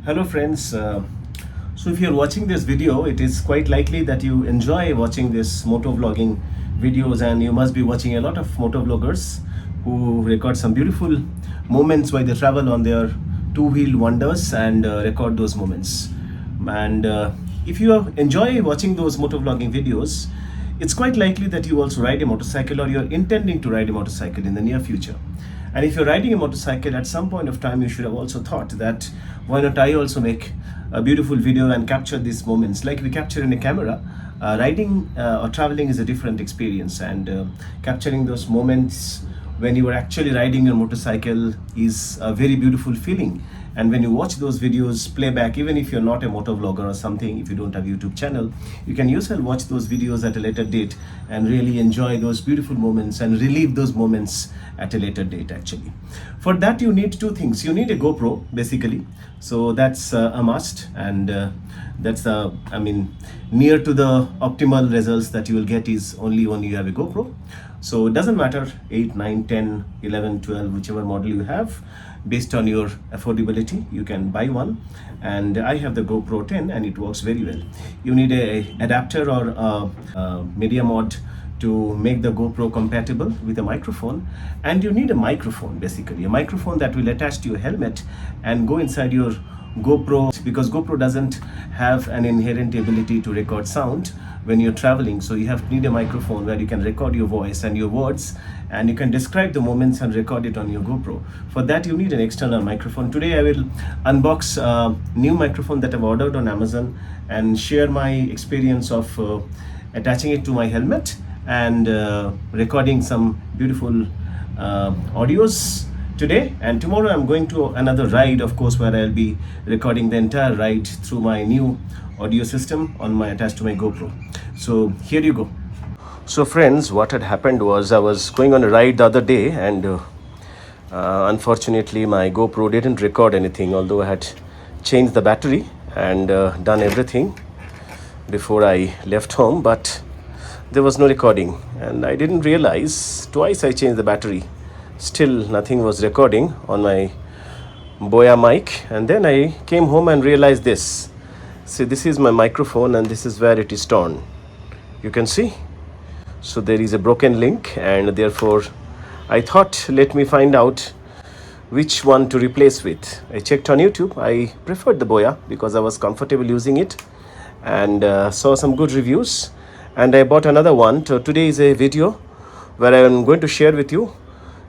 Hello friends, so if you're watching this video, it is quite likely that you enjoy watching this moto vlogging videos, and you must be watching a lot of moto vloggers who record some beautiful moments while they travel on their two-wheel wonders and record those moments. And if you enjoy watching those moto vlogging videos, it's quite likely that you also ride a motorcycle, or you're intending to ride a motorcycle in the near future. And if you're riding a motorcycle, at some point of time you should have also thought that why not I also make a beautiful video and capture these moments like we capture in a camera. Riding or traveling is a different experience, and capturing those moments when you are actually riding your motorcycle is a very beautiful feeling. And when you watch those videos playback, even if you're not a motor vlogger or something, if you don't have a YouTube channel, you can yourself watch those videos at a later date and really enjoy those beautiful moments and relive those moments at a later date. Actually, for that you need two things. You need a GoPro basically, so that's a must, and that's near to the optimal results that you will get is only when you have a GoPro. So it doesn't matter 8, 9, 10, 11, 12, whichever model you have. Based on your affordability, you can buy one, and I have the GoPro 10 and it works very well. You need a adapter or a media mod to make the GoPro compatible with a microphone, and you need a microphone, basically a microphone that will attach to your helmet and go inside your GoPro, because GoPro doesn't have an inherent ability to record sound when you're traveling. So you need a microphone where you can record your voice and your words, and you can describe the moments and record it on your GoPro. For that you need an external microphone. Today I will unbox a new microphone that I've ordered on Amazon and share my experience of attaching it to my helmet and recording some beautiful audios today. And tomorrow I'm going to another ride, of course, where I'll be recording the entire ride through my new audio system attached to my GoPro. So here you go. So friends, what had happened was I was going on a ride the other day, and unfortunately my GoPro didn't record anything, although I had changed the battery and done everything before I left home, but there was no recording, and I didn't realize twice I changed the battery. Still nothing was recording on my Boya mic, and then I came home and realized this. See, this is my microphone and this is where it is torn. You can see. So there is a broken link, and therefore I thought, let me find out which one to replace with. I checked on YouTube. I preferred the Boya because I was comfortable using it, and saw some good reviews, and I bought another one. So today is a video where I am going to share with you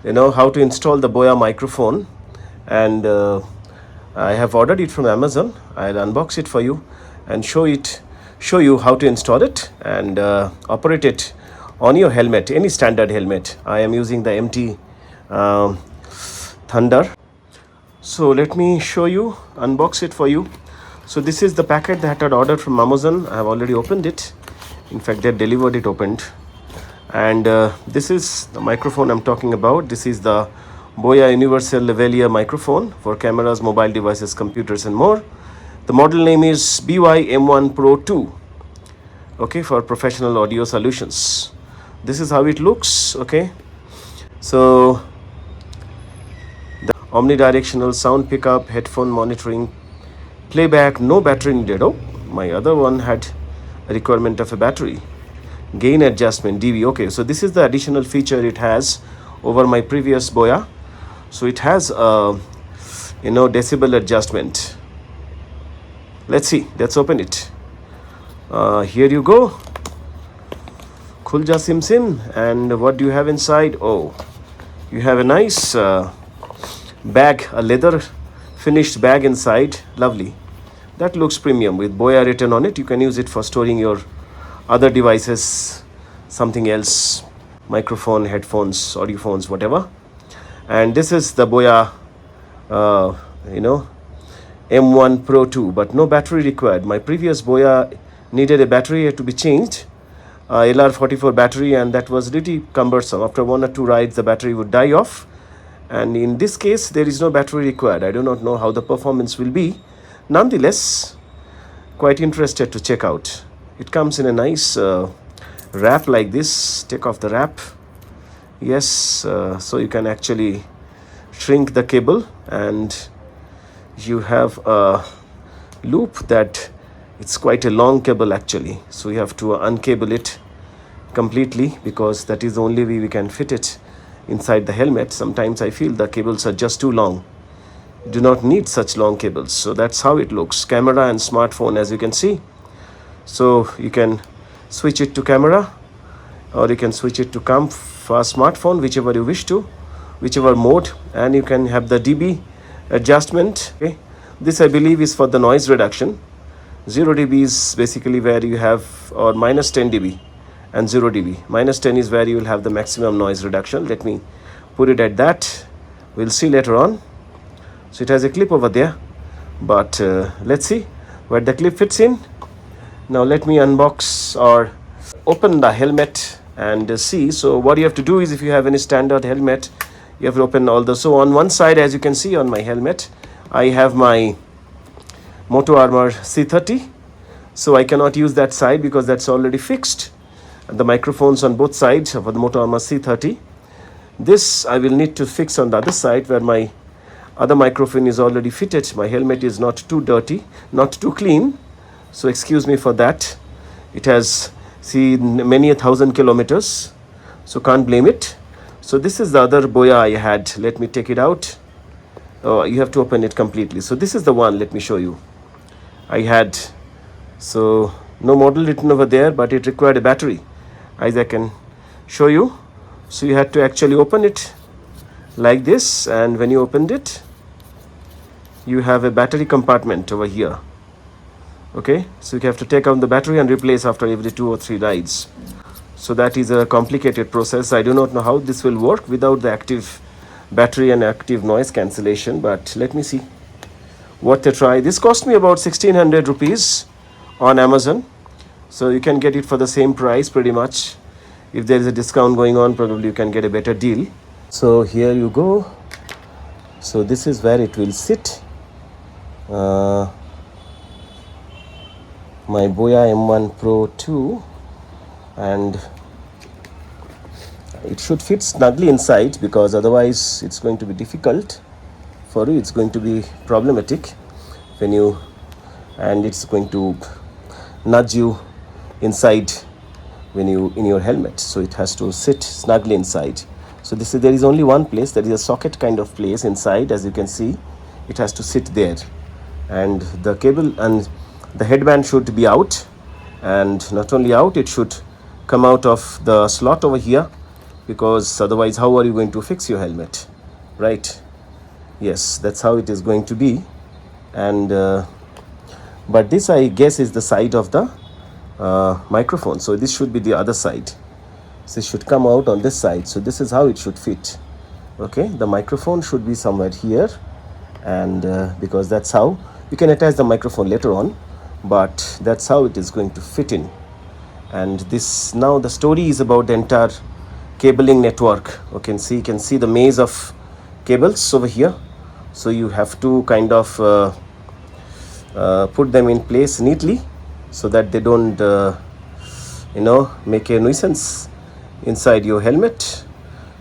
how to install the Boya microphone, and I have ordered it from Amazon. I'll unbox it for you and show you how to install it and operate it on your helmet, any standard helmet. I am using the MT Thunder. So let me show you, unbox it for you. So this is the packet that I had ordered from Amazon. I have already opened it. In fact, they delivered it opened. And this is the microphone I'm talking about. This is the Boya Universal Lavalier microphone for cameras, mobile devices, computers and more. The model name is BOYA M1 Pro2. Okay, for professional audio solutions. This is how it looks. Okay, so the omnidirectional sound pickup, headphone monitoring, playback, no battery needed. Oh, my other one had a requirement of a battery. Gain adjustment, dB. Okay, so this is the additional feature it has over my previous Boya. So it has decibel adjustment. Let's see, let's open it. Here you go. Khulja sim sim. And what do you have inside? Oh, you have a nice bag, a leather finished bag inside. Lovely. That looks premium with Boya written on it. You can use it for storing your other devices, something else, microphone, headphones, audio phones, whatever. And this is the Boya M1 Pro 2, but no battery required. My previous Boya needed a battery, had to be changed, LR44 battery, and that was really cumbersome. After 1 or 2 rides the battery would die off, and in this case there is no battery required. I do not know how the performance will be. Nonetheless, quite interested to check out. It comes in a nice wrap like this. Take off the wrap. Yes, so you can actually shrink the cable, and you have a loop that it's quite a long cable actually. So we have to uncable it completely, because that is the only way we can fit it inside the helmet. Sometimes I feel the cables are just too long. You do not need such long cables. So that's how it looks. Camera and smartphone, as you can see. So you can switch it to camera, or you can switch it to smartphone, whichever you wish to, whichever mode, and you can have the dB adjustment. Okay, this I believe is for the noise reduction. 0 dB is basically where you have, or minus 10 dB and 0 dB. Minus 10 is where you will have the maximum noise reduction. Let me put it at that. We'll see later on. So it has a clip over there, but let's see where the clip fits in. Now let me unbox or open the helmet and see. So what you have to do is, if you have any standard helmet, you have to open all the, so on one side, as you can see on my helmet, I have my Moto Armor C30. So I cannot use that side because that's already fixed. The microphones on both sides of the Moto Armor C30. This I will need to fix on the other side, where my other microphone is already fitted. My helmet is not too dirty, not too clean. So excuse me for that. It has seen many 1,000 kilometers. So can't blame it. So this is the other Boya I had. Let me take it out. Oh, you have to open it completely. So this is the one, let me show you. I had, so no model written over there, but it required a battery, as I can show you. So you had to actually open it like this, and when you opened it, you have a battery compartment over here. Okay, so you have to take out the battery and replace after every 2 or 3 rides. So that is a complicated process. I do not know how this will work without the active battery and active noise cancellation, but let me see. What a try. This cost me about 1600 rupees on Amazon. So you can get it for the same price pretty much. If there is a discount going on, probably you can get a better deal. So here you go. So this is where it will sit. My Boya M1 Pro 2, and it should fit snugly inside, because otherwise it's going to be difficult for you. It's going to be problematic when you, and it's going to nudge you inside when you in your helmet. So it has to sit snugly inside. So this is, there is only one place, there is a socket kind of place inside, as you can see. It has to sit there, and the cable and the headband should be out, and not only out, it should come out of the slot over here, because otherwise how are you going to fix your helmet, right? Yes, that's how it is going to be. And but this, I guess, is the side of the microphone. So this should be the other side. So it should come out on this side. So this is how it should fit. Okay, the microphone should be somewhere here, and because that's how you can attach the microphone later on, but that's how it is going to fit in. And this, now the story is about the entire cabling network. You can see the maze of cables over here. So you have to kind of put them in place neatly, so that they don't make a nuisance inside your helmet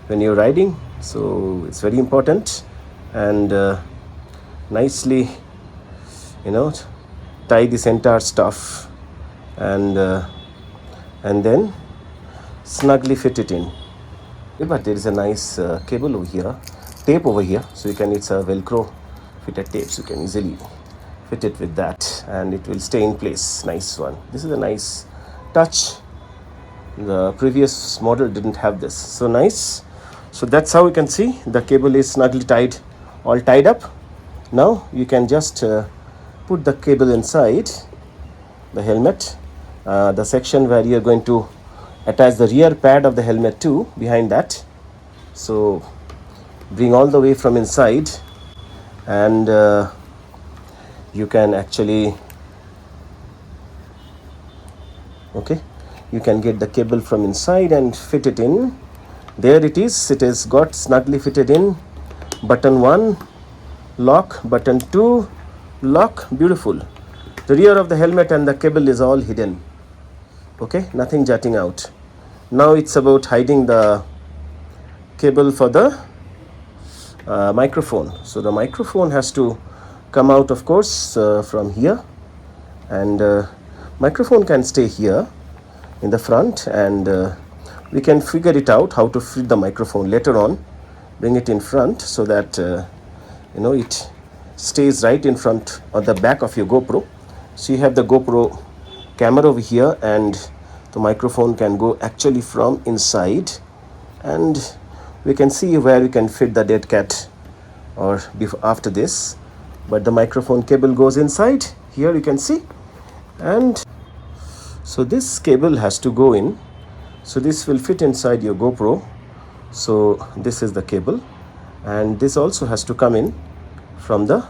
when you're riding. So it's very important, and nicely tie this entire stuff, and then snugly fit it in. But there is a nice cable over here, tape over here, so you can, it's a velcro fitted tape, so you can easily fit it with that, and it will stay in place. Nice one. This is a nice touch. The previous model didn't have this, so nice. So that's how you can see the cable is snugly tied, all tied up. Now you can just put the cable inside the helmet, the section where you are going to attach the rear pad of the helmet to, behind that. So bring all the way from inside, and you can actually, okay, you can get the cable from inside and fit it in. There it is. It is got snugly fitted in. Button 1 lock, button 2 lock. Beautiful. The rear of the helmet and the cable is all hidden. Okay, nothing jutting out. Now it's about hiding the cable for the microphone. So the microphone has to come out, of course, from here. and microphone can stay here in the front, and we can figure it out how to fit the microphone later on, bring it in front so that it stays right in front or the back of your GoPro. So you have the GoPro camera over here, and the microphone can go actually from inside, and we can see where we can fit the dead cat or after this, but the microphone cable goes inside here, you can see. And so this cable has to go in, so this will fit inside your GoPro. So this is the cable, and this also has to come in from the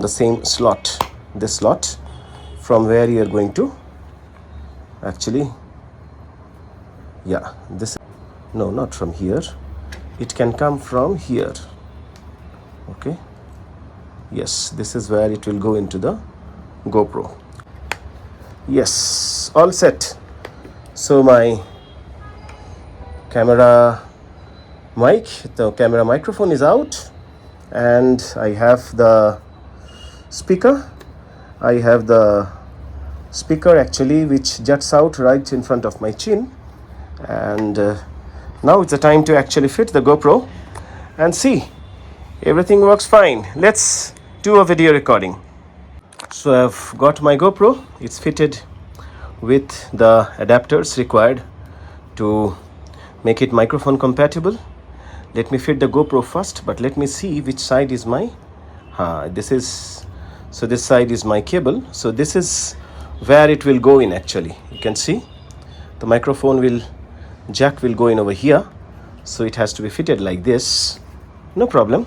same slot, this slot, from where you are going to actually, this, no, not from here, it can come from here. Okay, yes, this is where it will go into the GoPro. Yes, all set. So my camera mic, the camera microphone is out, and I have the speaker. I have the speaker actually which juts out right in front of my chin, and now it's the time to actually fit the GoPro and see everything works fine. Let's do a video recording. So I've got my GoPro, it's fitted with the adapters required to make it microphone compatible. Let me fit the GoPro first, but let me see which side is my this side is my cable. So this is where it will go in actually. You can see the microphone jack will go in over here, so it has to be fitted like this, no problem.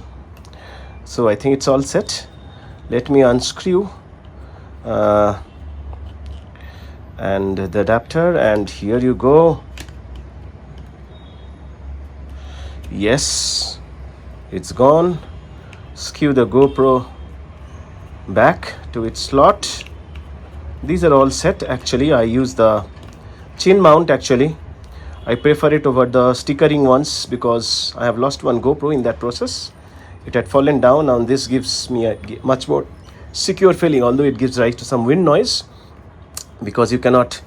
So I think it's all set. Let me unscrew and the adapter, and here you go. Yes, it's gone. Screw the GoPro back to its slot. These are all set actually. I use the chin mount actually. I prefer it over the stickering ones because I have lost one GoPro in that process. It had fallen down, and this gives me a much more secure feeling, although it gives rise to some wind noise because you cannot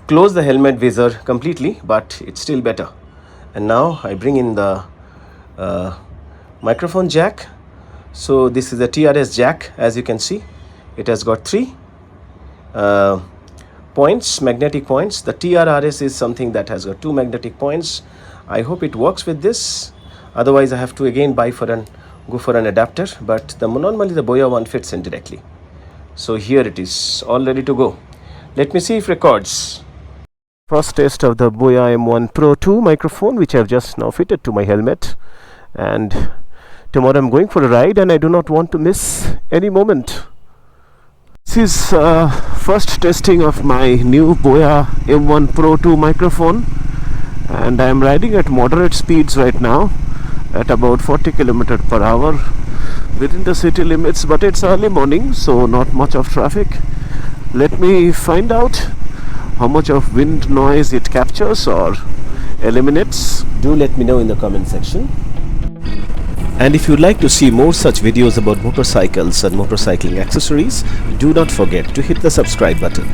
close the helmet visor completely, but it's still better. And now I bring in the microphone jack. So this is the TRS jack. As you can see, it has got 3 points, magnetic points. The TRRS is something that has got 2 magnetic points. I hope it works with this, otherwise I have to again go for an adapter, but normally the Boya one fits in directly. So here it is, all ready to go. Let me see if it records. First test of the Boya M1 Pro 2 microphone, which I have just now fitted to my helmet, and tomorrow I'm going for a ride and I do not want to miss any moment. This is first testing of my new Boya M1 Pro 2 microphone, and I am riding at moderate speeds right now at about 40 km/h within the city limits, but it's early morning, so not much of traffic. Let me find out how much of wind noise it captures or eliminates. Do let me know in the comment section. And if you'd like to see more such videos about motorcycles and motorcycling accessories, do not forget to hit the subscribe button.